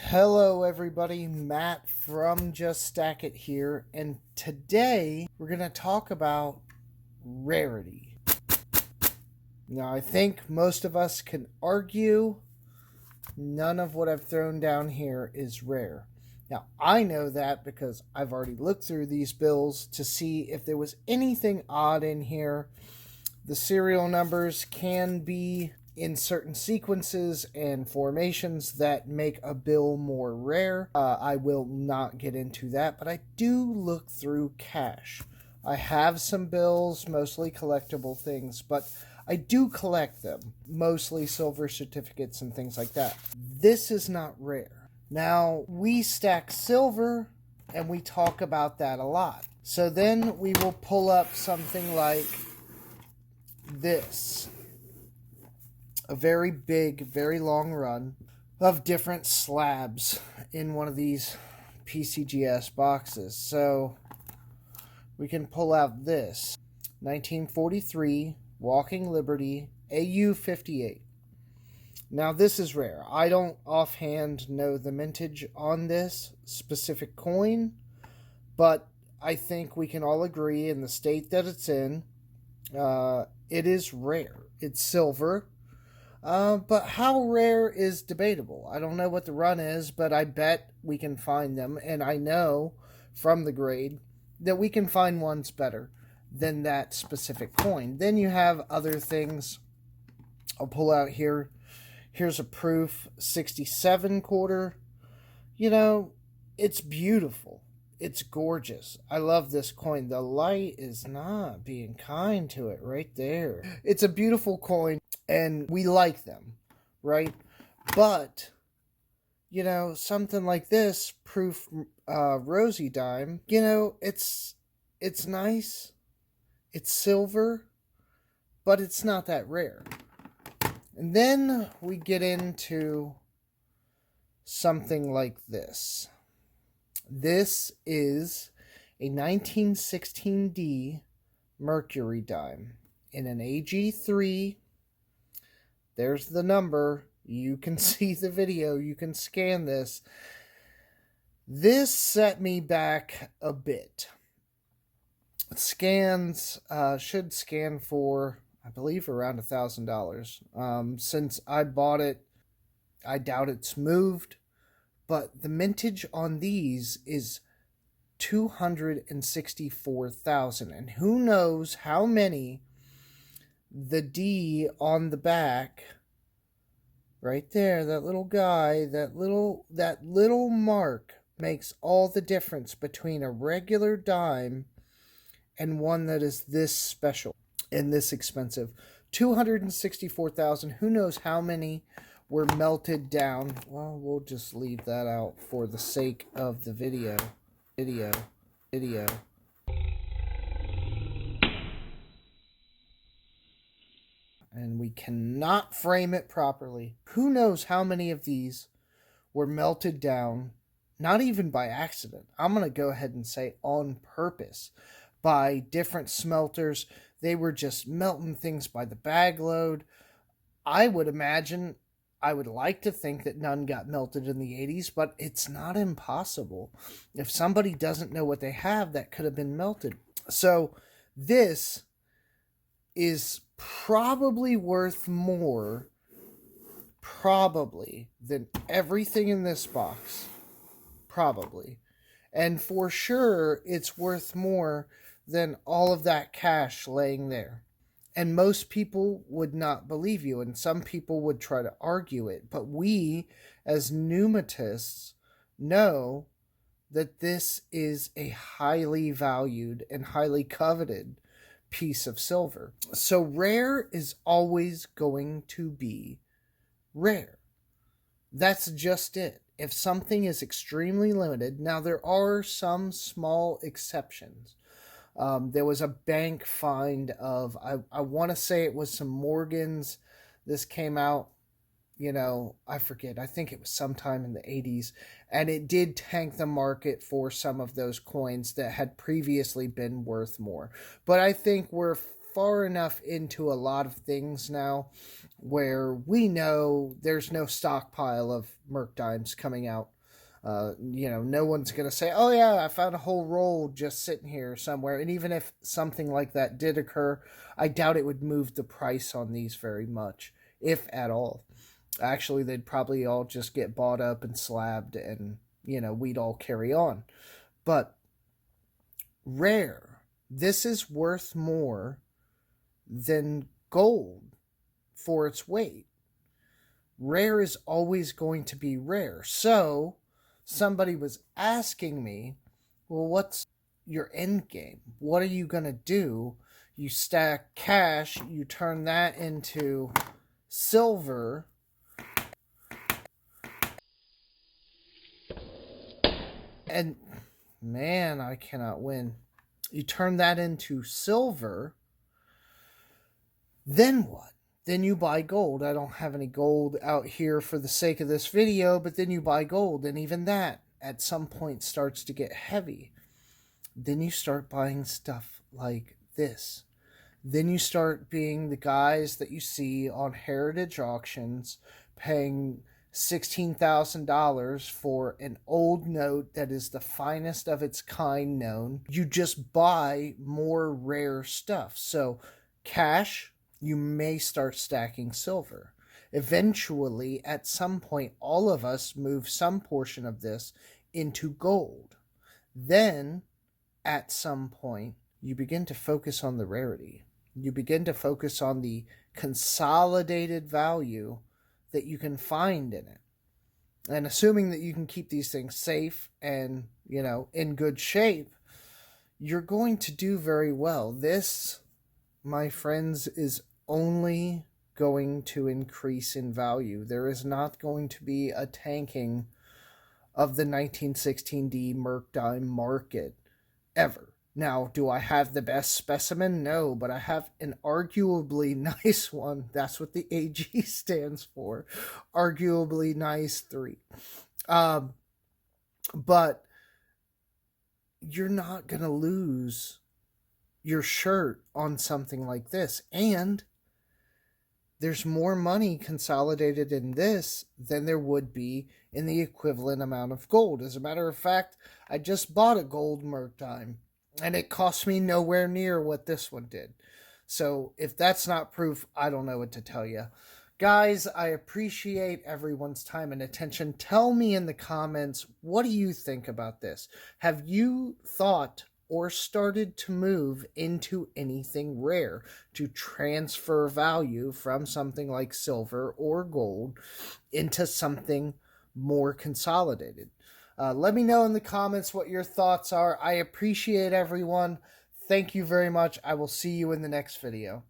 Hello, everybody. Matt from Just Stack It here, and today we're going to talk about rarity. Now, I think most of us can argue none of what I've thrown down here is rare. Now, I know that because I've already looked through these bills to see if there was anything odd in here. The serial numbers can be in certain sequences and formations that make a bill more rare. I will not get into that, but I do look through cash. I have some bills, mostly collectible things, but I do collect them, mostly silver certificates and things like that. This is not rare. Now, we stack silver, and we talk about that a lot. So then we will pull up something like this. A very big, very long run of different slabs in one of these PCGS boxes. So we can pull out this 1943 Walking Liberty AU 58. Now this is rare. I don't offhand know the mintage on this specific coin, but I think we can all agree in the state that it's in, it is rare. It's silver. But how rare is debatable. I don't know what the run is, but I bet we can find them. And I know from the grade that we can find ones better than that specific coin. Then you have other things. I'll pull out here. Here's a proof 67 quarter. You know, it's beautiful. It's gorgeous. I love this coin. The light is not being kind to it right there. It's a beautiful coin. And we like them, right? But, you know, something like this, proof rosy dime, you know, it's nice. It's silver, but it's not that rare. And then we get into something like this. This is a 1916D Mercury dime in an AG3. There's the number. You can see the video. You can scan this. This set me back a bit. Scans should scan for, I believe, around $1,000. Since I bought it, I doubt it's moved. But the mintage on these is 264,000. And who knows how many the D on the back, right there, that little guy, that little mark makes all the difference between a regular dime and one that is this special and this expensive. 264,000. Who knows how many were melted down? Well, we'll just leave that out for the sake of the video. And we cannot frame it properly. Who knows how many of these were melted down, not even by accident. I'm going to go ahead and say on purpose, by different smelters. They were just melting things by the bag load. I would imagine, I would like to think that none got melted in the 80s, but it's not impossible. If somebody doesn't know what they have, that could have been melted. So this is probably worth more, than everything in this box. Probably. And for sure, it's worth more than all of that cash laying there. And most people would not believe you, and some people would try to argue it. But we, as pneumatists, know that this is a highly valued and highly coveted piece of silver. So rare is always going to be rare. That's just it. If something is extremely limited, now there are some small exceptions. There was a bank find of, I want to say it was some Morgans. This came out, you know, I forget. I think it was sometime in the 80s. And it did tank the market for some of those coins that had previously been worth more. But I think we're far enough into a lot of things now where we know there's no stockpile of Merc Dimes coming out. No one's going to say, oh, yeah, I found a whole roll just sitting here somewhere. And even if something like that did occur, I doubt it would move the price on these very much, if at all. Actually, they'd probably all just get bought up and slabbed and, we'd all carry on. But rare, this is worth more than gold for its weight. Rare is always going to be rare. So somebody was asking me, well, what's your end game? What are you going to do? You stack cash, you turn that into silver, and man, I cannot win. You turn that into silver, then what? Then you buy gold. I don't have any gold out here for the sake of this video, but then you buy gold, and even that at some point starts to get heavy. Then you start buying stuff like this. Then you start being the guys that you see on heritage auctions paying $16,000 for an old note that is the finest of its kind known. You just buy more rare stuff. So cash, you may start stacking silver. Eventually, at some point, all of us move some portion of this into gold. Then, at some point, you begin to focus on the rarity. You begin to focus on the consolidated value that you can find in it. And assuming that you can keep these things safe and, in good shape, you're going to do very well. This, my friends, is only going to increase in value. There is not going to be a tanking of the 1916D Merc Dime market ever. Now, do I have the best specimen? No, but I have an arguably nice one. That's what the AG stands for. Arguably nice 3. But you're not going to lose your shirt on something like this. And there's more money consolidated in this than there would be in the equivalent amount of gold. As a matter of fact, I just bought a gold Merc Dime, and it cost me nowhere near what this one did. So if that's not proof, I don't know what to tell you. Guys, I appreciate everyone's time and attention. Tell me in the comments, what do you think about this? Have you thought or started to move into anything rare to transfer value from something like silver or gold into something more consolidated? Let me know in the comments what your thoughts are. I appreciate everyone. Thank you very much. I will see you in the next video.